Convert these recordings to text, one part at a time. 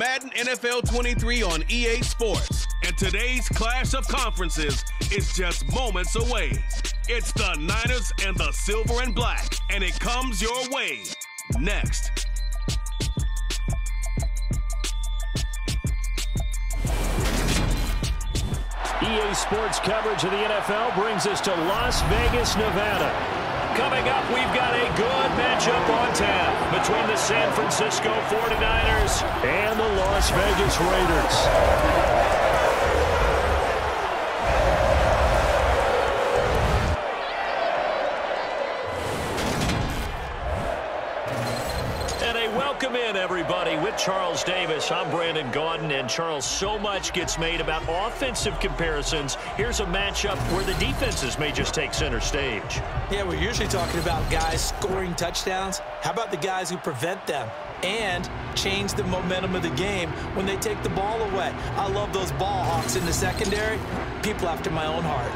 Madden NFL 23 on EA Sports. And today's clash of conferences is just moments away. It's the Niners and the Silver and Black, and it comes your way next. EA Sports coverage of the NFL brings us to Las Vegas, Nevada. Coming up, we've got a good matchup on tap between the San Francisco 49ers and the Las Vegas Raiders. Welcome in, everybody. With Charles Davis, I'm Brandon Gaudin, and Charles, so much gets made about offensive comparisons. Here's a matchup where the defenses may just take center stage. Yeah, we're usually talking about guys scoring touchdowns. How about the guys who prevent them and change the momentum of the game when they take the ball away? I love those ball hawks in the secondary. People after my own heart.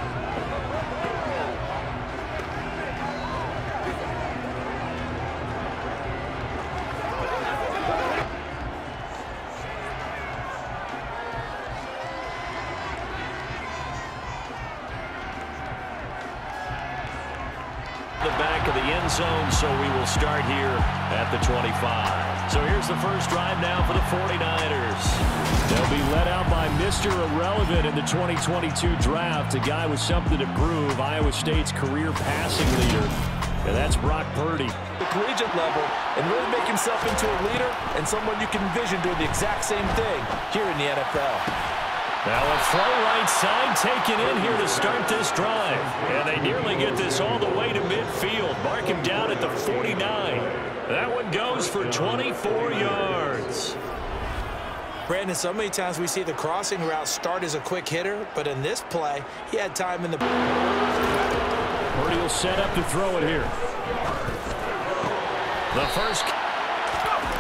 The back of the end zone, so we will start here at the 25. So here's the first drive now for the 49ers. They'll be led out by Mr. Irrelevant in the 2022 draft, a guy with something to prove, Iowa State's career passing leader. And that's Brock Purdy. The collegiate level and really make himself into a leader and someone you can envision doing the exact same thing here in the NFL. Now a throw right side taken in here to start this drive. And they nearly get this all the way to midfield. Mark him down at the 49. That one goes for 24 yards. Brandon, so many times we see the crossing route start as a quick hitter, but in this play, he had time in the... Purdy will set up to throw it here. The first...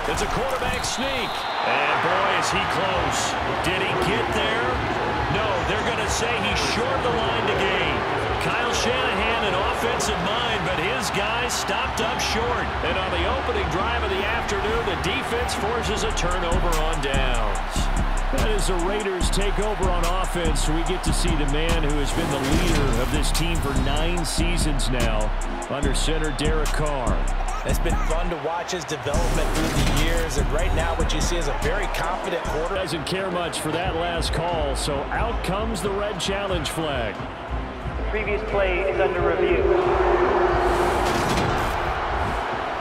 It's a quarterback sneak. And boy, is he close. Did he get there? No, they're going to say he's short the line to gain. Kyle Shanahan, an offensive mind, but his guys stopped up short. And on the opening drive of the afternoon, the defense forces a turnover on downs. That is the Raiders take over on offense. We get to see the man who has been the leader of this team for 9 seasons now, under center Derek Carr. It's been fun to watch his development through the years, and right now what you see is a very confident quarterback. Doesn't care much for that last call, so out comes the red challenge flag. The previous play is under review.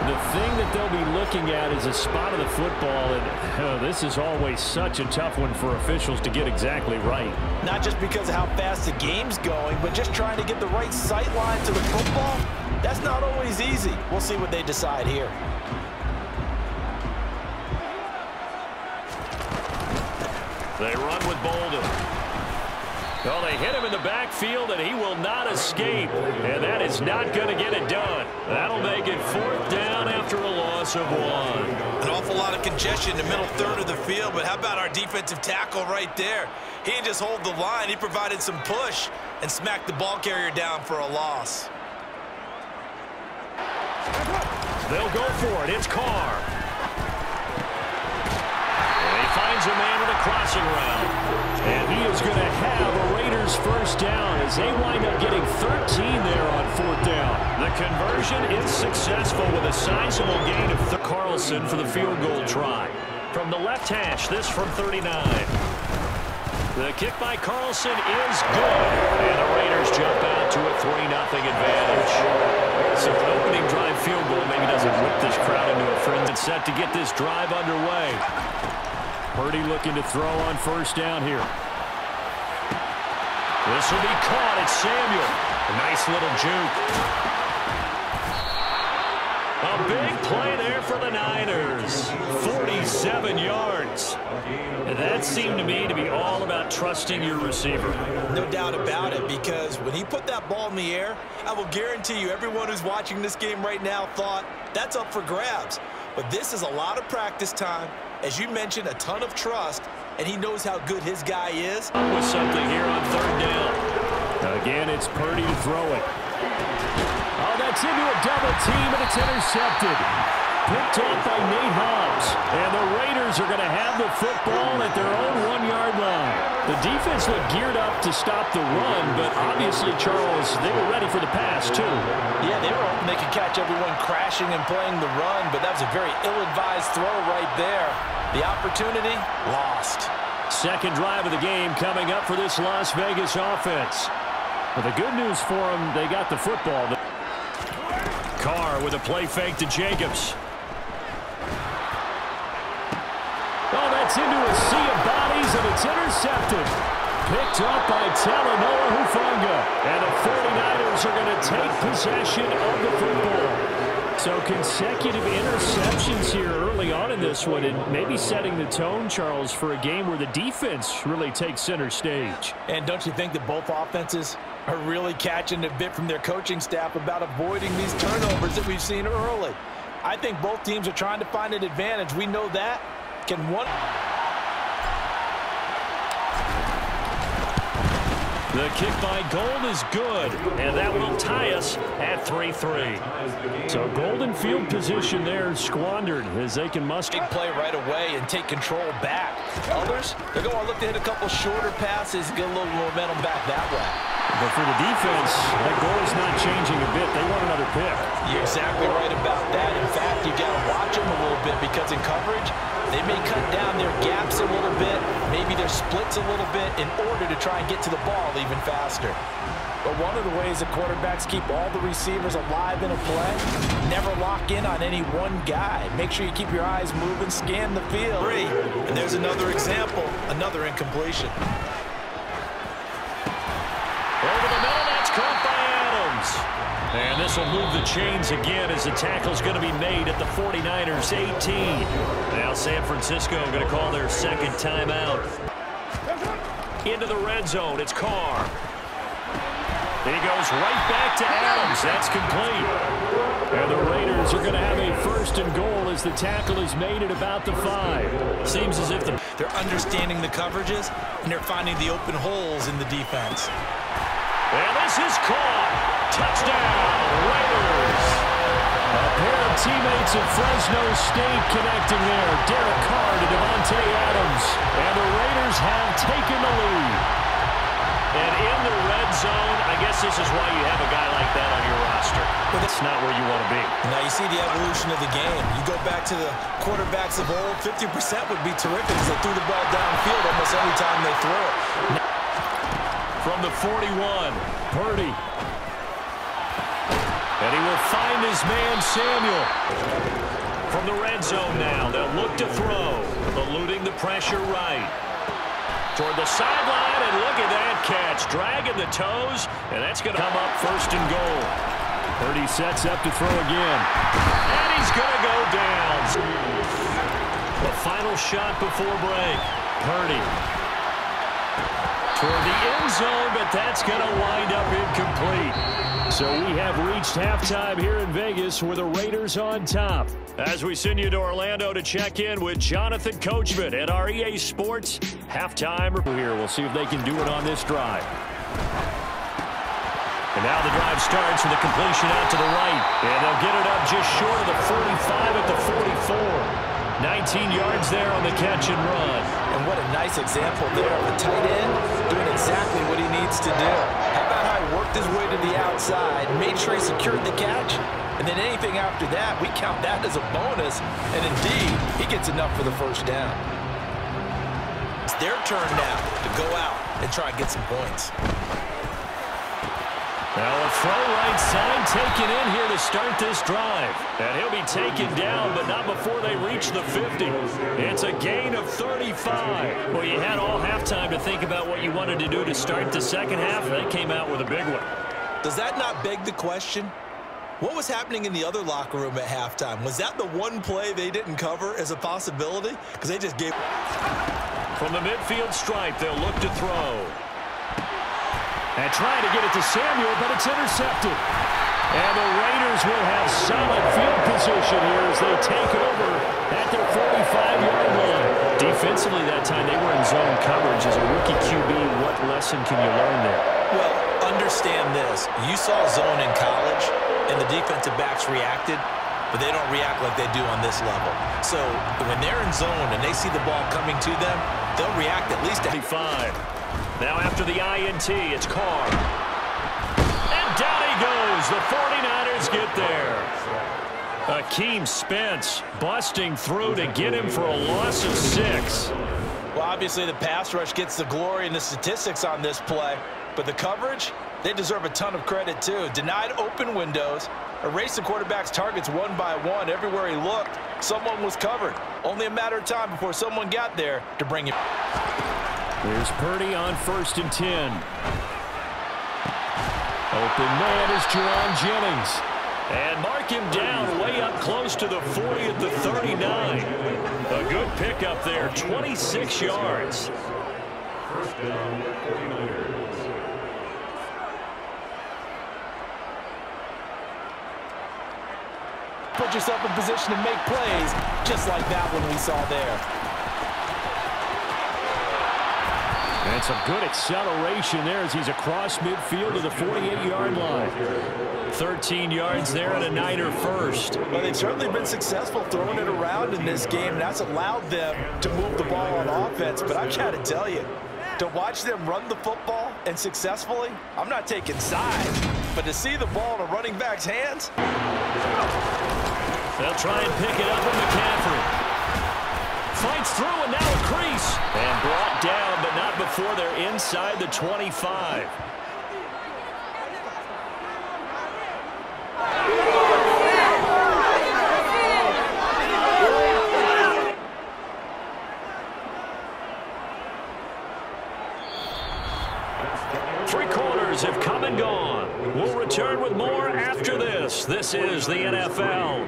The thing that they'll be looking at is a spot of the football, and this is always such a tough one for officials to get exactly right. Not just because of how fast the game's going, but just trying to get the right sight line to the football. That's not always easy. We'll see what they decide here. They run with Bolden. Well, they hit him in the backfield, and he will not escape. And that is not going to get it done. That'll make it 4th down after a loss of 1. An awful lot of congestion in the middle third of the field, but how about our defensive tackle right there? He didn't just hold the line. He provided some push and smacked the ball carrier down for a loss. They'll go for it. It's Carr. And he finds a man with a crossing route. And he is going to have a Raiders first down as they wind up getting 13 there on 4th down. The conversion is successful with a sizable gain of Carlson for the field goal try. From the left hash, this from 39. The kick by Carlson is good. And the Raiders jump out to a 3-0 advantage. So an opening drive field goal maybe doesn't whip this crowd into a frenzy. It's set to get this drive underway. Purdy looking to throw on 1st down here. This will be caught. It's Samuel. A nice little juke. A big play there for the Niners. 47 yards. And that seemed to me to be all about trusting your receiver. No doubt about it, because when he put that ball in the air, I will guarantee you everyone who's watching this game right now thought that's up for grabs. But this is a lot of practice time. As you mentioned, a ton of trust, and he knows how good his guy is. With something here on 3rd down. Again, it's Purdy to throw it. Oh, that's into a double team, and it's intercepted. picked off by Nate Hobbs. And the Raiders are going to have the football at their own 1-yard line. The defense looked geared up to stop the run, but obviously, Charles, they were ready for the pass, too. Yeah, they were hoping they could catch everyone crashing and playing the run, but that was a very ill-advised throw right there. The opportunity, lost. Second drive of the game coming up for this Las Vegas offense. But the good news for them, they got the football. Carr with a play fake to Jacobs. Oh, that's into a sea of bodies, and it's intercepted. Picked up by Talanoa Hufanga. And the 49ers are going to take possession of the football. So consecutive interceptions here early on in this one, and maybe setting the tone, Charles, for a game where the defense really takes center stage. And don't you think that both offenses are really catching a bit from their coaching staff about avoiding these turnovers that we've seen early? I think both teams are trying to find an advantage. We know that. Can one... The kick by Gold is good, and that will tie us at 3-3. So golden field position there squandered as they can muster. Big play right away and take control back. Others, they're going to look to hit a couple shorter passes, get a little momentum back that way. But for the defense, that goal is not changing a bit. They want another pick. You're exactly right about that. In fact, you got to watch them a little bit because in coverage, they may cut down their gaps a little bit, maybe their splits a little bit in order to try and get to the ball even faster. But one of the ways the quarterbacks keep all the receivers alive in a play, never lock in on any one guy. Make sure you keep your eyes moving, scan the field. And there's another example, another incompletion. Over the middle, that's caught by Adams. And this will move the chains again as the tackle's going to be made at the 49ers 18. Now San Francisco going to call their second timeout. Into the red zone, it's Carr. He goes right back to Adams. That's complete. And the Raiders are going to have a first and goal as the tackle is made at about the 5. Seems as if they're understanding the coverages and they're finding the open holes in the defense. And this is caught. Touchdown, Raiders. A pair of teammates at Fresno State connecting there. Derek Carr to Devontae Adams. And the Raiders have taken the lead. And in the red zone, I guess this is why you have a guy like that on your roster. But that's not where you want to be. Now you see the evolution of the game. You go back to the quarterbacks of old, 50% would be terrific because they threw the ball downfield almost every time they threw it. From the 41, Purdy. And he will find his man, Samuel. From the red zone now, they'll look to throw. Eluding the pressure right. Toward the sideline, and look at that catch. Dragging the toes, and that's going to come up first and goal. Purdy sets up to throw again. And he's going to go down. The final shot before break. Purdy. Toward the end zone, but that's going to wind up incomplete. So we have reached halftime here in Vegas with the Raiders on top. As we send you to Orlando to check in with Jonathan Coachman at our EA Sports halftime here. We'll see if they can do it on this drive. And now the drive starts with a completion out to the right. And they'll get it up just short of the 45 at the 44. 19 yards there on the catch and run. And what a nice example there of the tight end doing exactly what he needs to do. How about how he worked his way to the outside, made sure he secured the catch, and then anything after that, we count that as a bonus. And indeed, he gets enough for the first down. It's their turn now to go out and try and get some points. Now a throw right side taken in here to start this drive. And he'll be taken down, but not before they reach the 50. It's a gain of 35. Well, you had all halftime to think about what you wanted to do to start the second half. They came out with a big one. Does that not beg the question? What was happening in the other locker room at halftime? Was that the one play they didn't cover as a possibility? Because they just gave... From the midfield stripe, they'll look to throw. And trying to get it to Samuel, but it's intercepted. And the Raiders will have solid field position here as they take over at their 45-yard line. Defensively that time, they were in zone coverage. As a rookie QB, what lesson can you learn there? Well, understand this. You saw zone in college, and the defensive backs reacted. but they don't react like they do on this level. So when they're in zone and they see the ball coming to them, they'll react at least to 5. Now after the INT, it's Carr. And down he goes. The 49ers get there. Akeem Spence busting through to get him for a loss of 6. Well, obviously the pass rush gets the glory and the statistics on this play, but the coverage, they deserve a ton of credit too. Denied open windows, erased the quarterback's targets one by one. Everywhere he looked, someone was covered. Only a matter of time before someone got there to bring him. Here's Purdy on 1st and 10. Open man is Jerron Jennings. And mark him down way up close to the 40 at the 39. A good pickup there, 26 yards. Put yourself in position to make plays, just like that one we saw there. And some good acceleration there as he's across midfield to the 48-yard line. 13 yards there and a Niner first. Well, they've certainly been successful throwing it around in this game, and that's allowed them to move the ball on offense. But I've got to tell you, to watch them run the football and successfully, I'm not taking sides, but to see the ball in a running back's hands. They'll try and pick it up with McCaffrey. Fights through and now a crease. And brought down, but not before they're inside the 25. Three quarters have come and gone. We'll return with more after this. This is the NFL.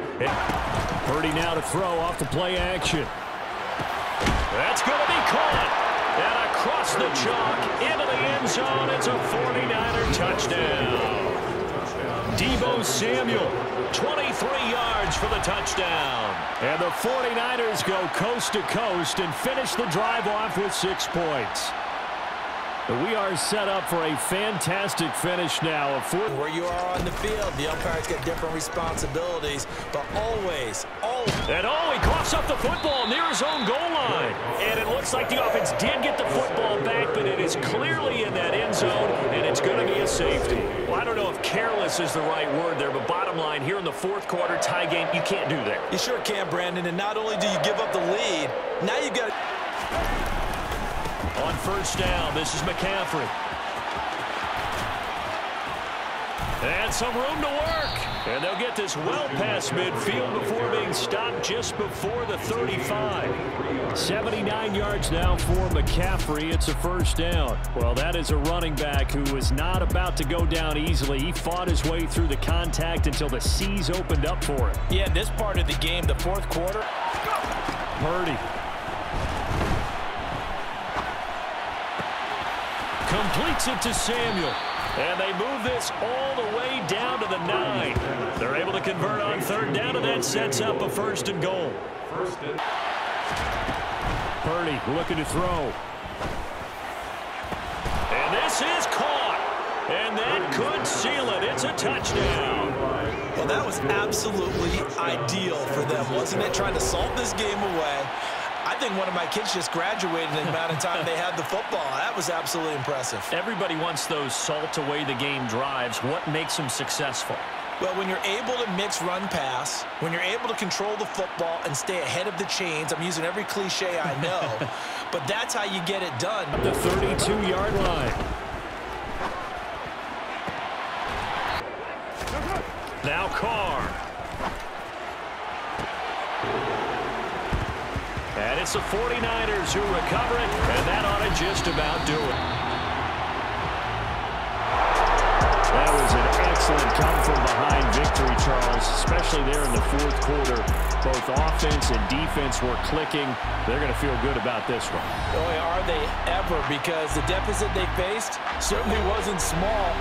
Purdy now to throw off the play action. That's going to be caught. And across the chalk into the end zone. It's a 49er touchdown. Deebo Samuel, 23 yards for the touchdown. And the 49ers go coast to coast and finish the drive off with 6 points. We are set up for a fantastic finish now. Where you are on the field, the umpires get different responsibilities, but always. And he coughs up the football near his own goal line. And it looks like the offense did get the football back, but it is clearly in that end zone, and it's going to be a safety. Well, I don't know if careless is the right word there, but bottom line, here in the 4th quarter tie game, you can't do that. You sure can, Brandon, and not only do you give up the lead, now you've got on 1st down, this is McCaffrey. And some room to work. And they'll get this well past midfield before being stopped just before the 35. 79 yards now for McCaffrey. It's a 1st down. Well, that is a running back who was not about to go down easily. He fought his way through the contact until the seas opened up for him. Yeah, in this part of the game, the 4th quarter. Purdy. Completes it to Samuel. And they move this all the way down to the 9. They're able to convert on 3rd down, and that sets up a 1st and goal. Purdy looking to throw. And this is caught. And that could seal it. It's a touchdown. Well, that was absolutely ideal for them, wasn't it? Trying to salt this game away. I think one of my kids just graduated in the amount of time they had the football. That was absolutely impressive. Everybody wants those salt away the game drives. What makes them successful? Well, when you're able to mix run-pass, when you're able to control the football and stay ahead of the chains, I'm using every cliche I know, but that's how you get it done. The 32-yard line. Now Carr. And it's the 49ers who recover it, and that ought to just about do it. That was an excellent come-from-behind victory, Charles, especially there in the 4th quarter. Both offense and defense were clicking. They're going to feel good about this one. Boy, are they ever, because the deficit they faced certainly wasn't small.